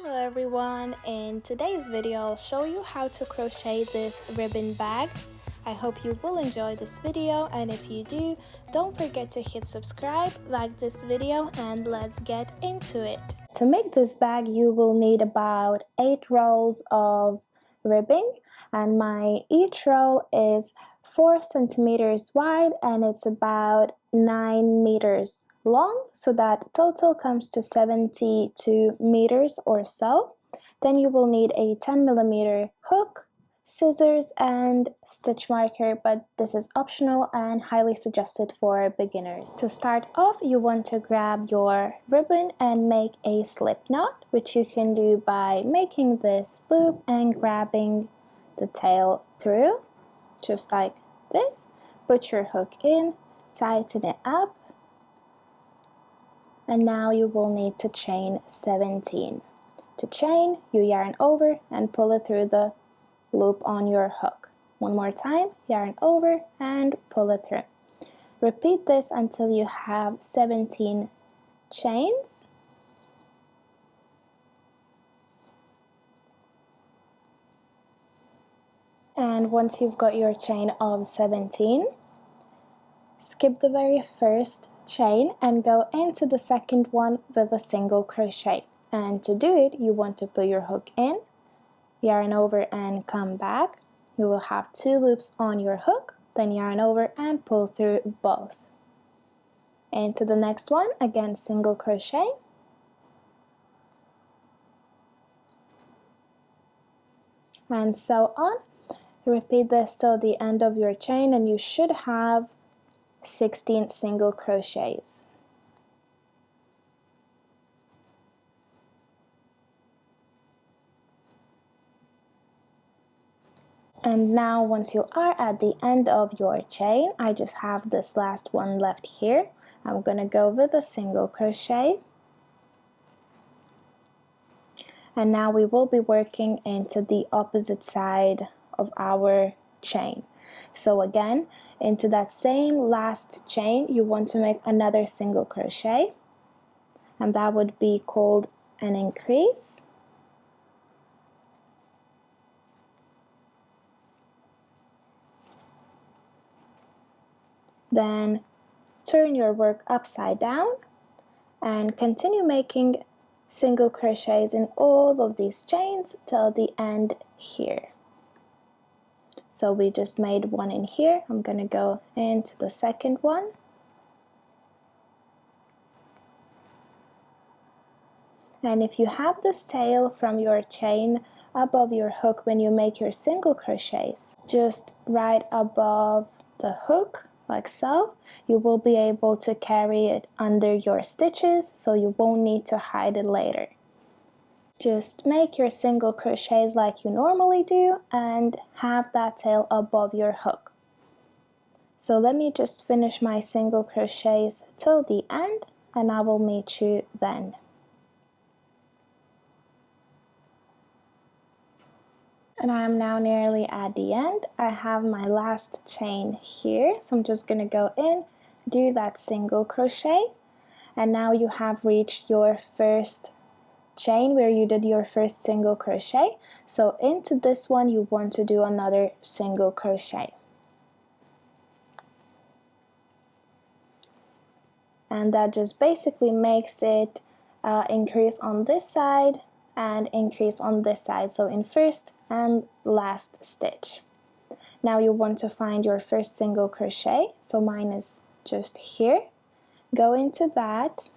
Hello everyone, in today's video I'll show you how to crochet this ribbon bag. I hope you will enjoy this video, and if you do, don't forget to hit subscribe, like this video, and let's get into it. To make this bag you will need about 8 rolls of ribbon, and each roll is 4 centimeters wide and it's about 9 meters long, so that total comes to 72 meters or so. Then you will need a 10mm hook, scissors, and stitch marker, but this is optional and highly suggested for beginners. To start off, you want to grab your ribbon and make a slip knot, which you can do by making this loop and grabbing the tail through, just like this. Put your hook in, tighten it up, and now you will need to chain 17. To chain, you yarn over and pull it through the loop on your hook. One more time, yarn over and pull it through. Repeat this until you have 17 chains. And once you've got your chain of 17, skip the very first chain and go into the second one with a single crochet. And to do it, you want to put your hook in, yarn over and come back. You will have 2 loops on your hook, then yarn over and pull through both. Into the next one, again single crochet, and so on. Repeat this till the end of your chain and you should have 16 single crochets. And now once you are at the end of your chain, I just have this last one left here. I'm gonna go with a single crochet. And now we will be working into the opposite side of our chain. So again, into that same last chain, you want to make another single crochet, and that would be called an increase. Then turn your work upside down and continue making single crochets in all of these chains till the end here. So we just made one in here. I'm gonna go into the second one. And if you have this tail from your chain above your hook when you make your single crochets, just right above the hook, like so, you will be able to carry it under your stitches, so you won't need to hide it later. Just make your single crochets like you normally do and have that tail above your hook. So let me just finish my single crochets till the end and I will meet you then. And I am now nearly at the end. I have my last chain here, so I'm just gonna go in, do that single crochet, and now you have reached your first chain where you did your first single crochet. So into this one you want to do another single crochet, and that just basically makes it increase on this side and increase on this side, so in first and last stitch. Now you want to find your first single crochet, so mine is just here. Go into that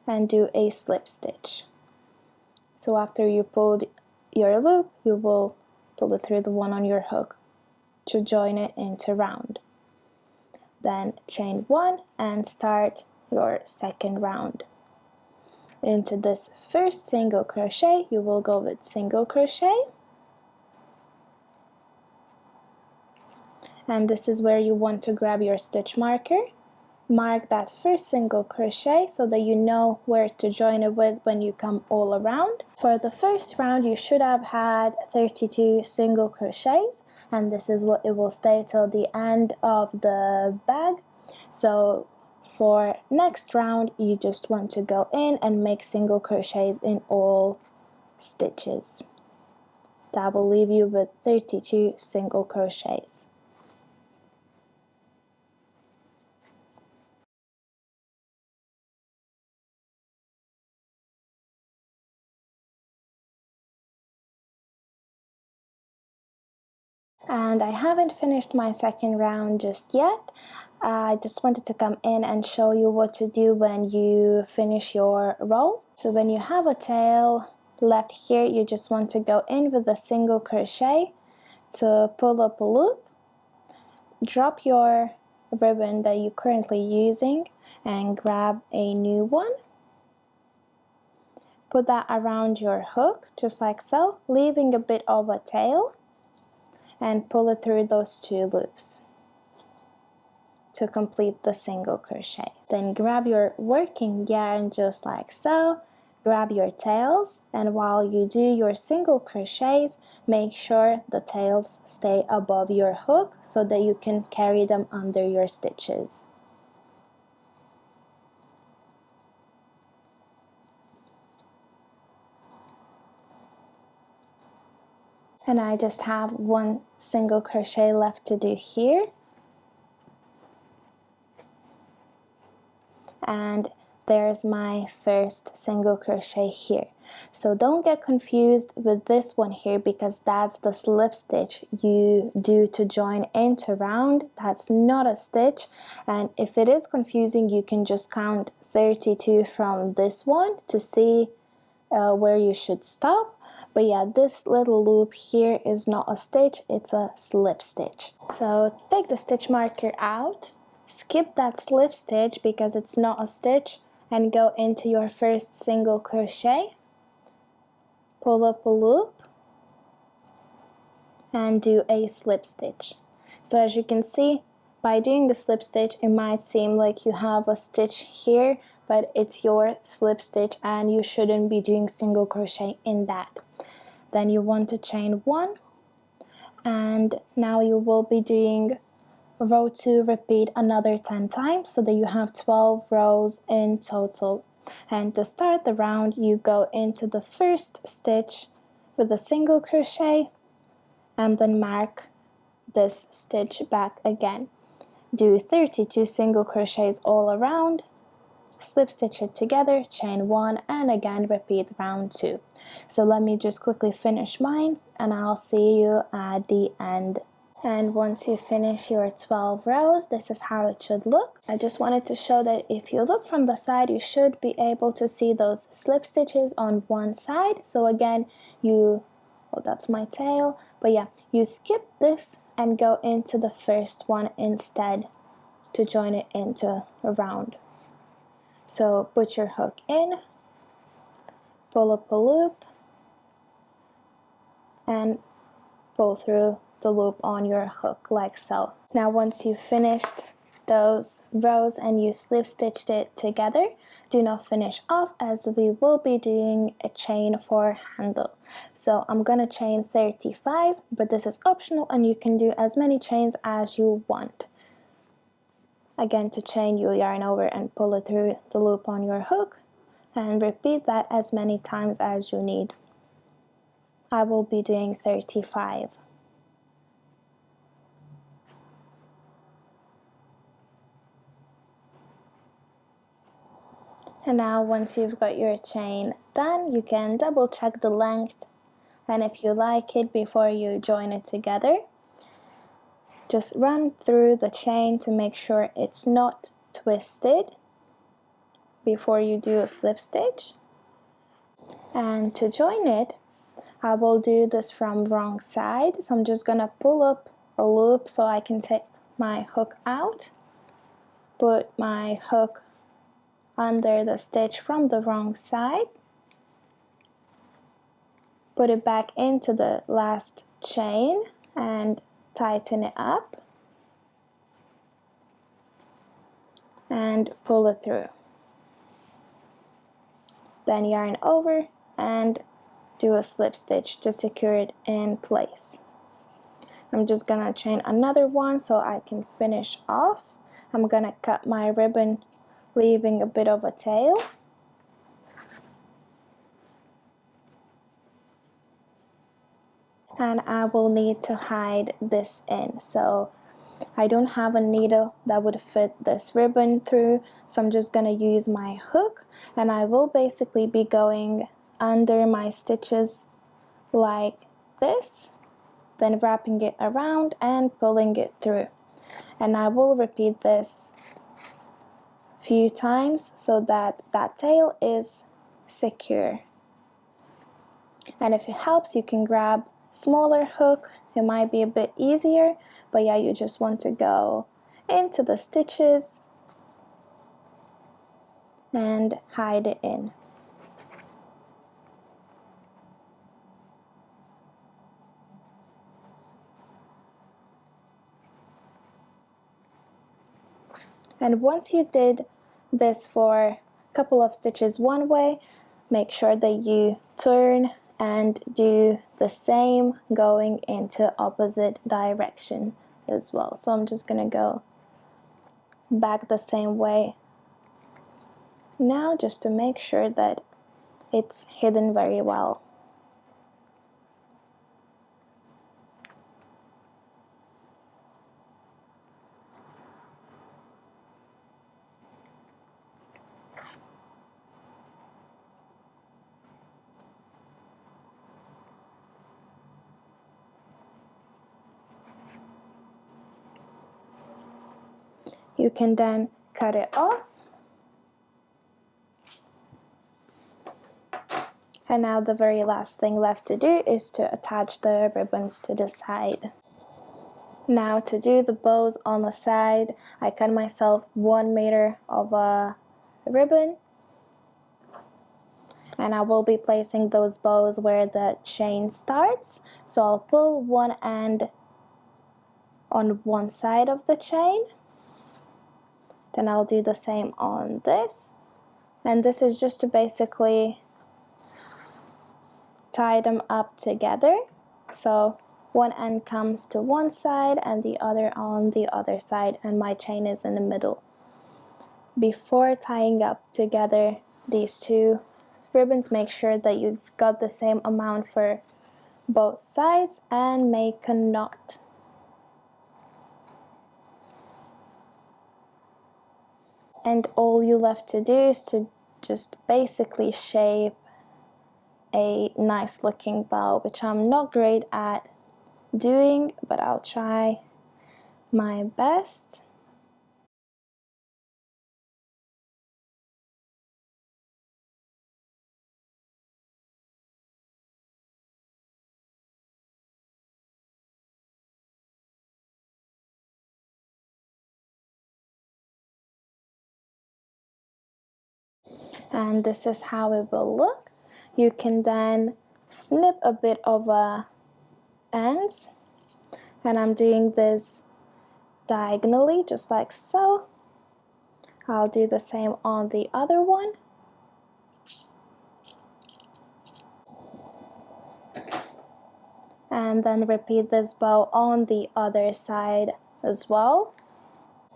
and do a slip stitch. So after you pulled your loop, you will pull it through the one on your hook to join it into round. Then chain 1 and start your second round. Into this first single crochet, you will go with single crochet. And this is where you want to grab your stitch marker. Mark that first single crochet so that you know where to join it with when you come all around. For the first round you should have had 32 single crochets, and this is what it will stay till the end of the bag. So for next round you just want to go in and make single crochets in all stitches. That will leave you with 32 single crochets. And I haven't finished my second round just yet. I just wanted to come in and show you what to do when you finish your row. So when you have a tail left here, you just want to go in with a single crochet to pull up a loop, drop your ribbon that you're currently using and grab a new one. Put that around your hook just like so, leaving a bit of a tail, and pull it through those two loops to complete the single crochet. Then grab your working yarn just like so, grab your tails, and while you do your single crochets, make sure the tails stay above your hook so that you can carry them under your stitches. And I just have one single crochet left to do here. And there's my first single crochet here. So don't get confused with this one here, because that's the slip stitch you do to join into round. That's not a stitch, and if it is confusing, you can just count 32 from this one to see where you should stop. But yeah, this little loop here is not a stitch, it's a slip stitch. So take the stitch marker out, skip that slip stitch because it's not a stitch, and go into your first single crochet, pull up a loop, and do a slip stitch. So as you can see, by doing the slip stitch, it might seem like you have a stitch here, but it's your slip stitch and you shouldn't be doing single crochet in that. Then you want to chain 1, and now you will be doing row 2, repeat another 10 times so that you have 12 rows in total. And to start the round, you go into the first stitch with a single crochet and then mark this stitch back again. Do 32 single crochets all around, slip stitch it together, chain 1, and again repeat round 2. So let me just quickly finish mine and I'll see you at the end. And once you finish your 12 rows, this is how it should look. I just wanted to show that if you look from the side, you should be able to see those slip stitches on one side. So again, oh, that's my tail. But yeah, you skip this and go into the first one instead to join it into a round. So put your hook in, pull up a loop, and pull through the loop on your hook like so. Now once you've finished those rows and you slip stitched it together, do not finish off as we will be doing a chain for handle. So I'm gonna chain 35, but this is optional and you can do as many chains as you want. Again, to chain, you yarn over and pull it through the loop on your hook, and repeat that as many times as you need. I will be doing 35. And now once you've got your chain done, you can double check the length, and if you like it before you join it together, just run through the chain to make sure it's not twisted before you do a slip stitch. And to join it, I will do this from wrong side, so I'm just gonna pull up a loop so I can take my hook out, put my hook under the stitch from the wrong side, put it back into the last chain and tighten it up and pull it through. Then yarn over and do a slip stitch to secure it in place. I'm just gonna chain another one so I can finish off. I'm gonna cut my ribbon, leaving a bit of a tail. and I will need to hide this in. So I don't have a needle that would fit this ribbon through, so I'm just gonna use my hook, and I will basically be going under my stitches like this, then wrapping it around and pulling it through. And I will repeat this a few times so that that tail is secure. And if it helps, you can grab smaller hook. It might be a bit easier, but yeah, you just want to go into the stitches and hide it in. And once you did this for a couple of stitches one way, make sure that you turn and do the same going into opposite direction as well. So I'm just gonna go back the same way now, just to make sure that it's hidden very well. You can then cut it off. And now the very last thing left to do is to attach the ribbons to the side. Now to do the bows on the side, I cut myself 1 meter of a ribbon, and I will be placing those bows where the chain starts. So I'll pull one end on one side of the chain, then I'll do the same on this, and this is just to basically tie them up together. So one end comes to one side and the other on the other side, and my chain is in the middle. Before tying up together these two ribbons, make sure that you've got the same amount for both sides and make a knot. And all you left to do is to just basically shape a nice looking bow, which I'm not great at doing, but I'll try my best. And this is how it will look. You can then snip a bit of ends, and I'm doing this diagonally just like so. I'll do the same on the other one. And then repeat this bow on the other side as well.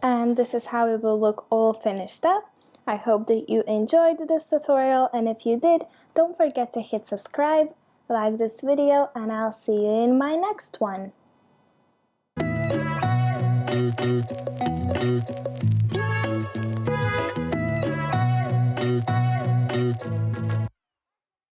And this is how it will look all finished up. I hope that you enjoyed this tutorial, and if you did, don't forget to hit subscribe, like this video, and I'll see you in my next one.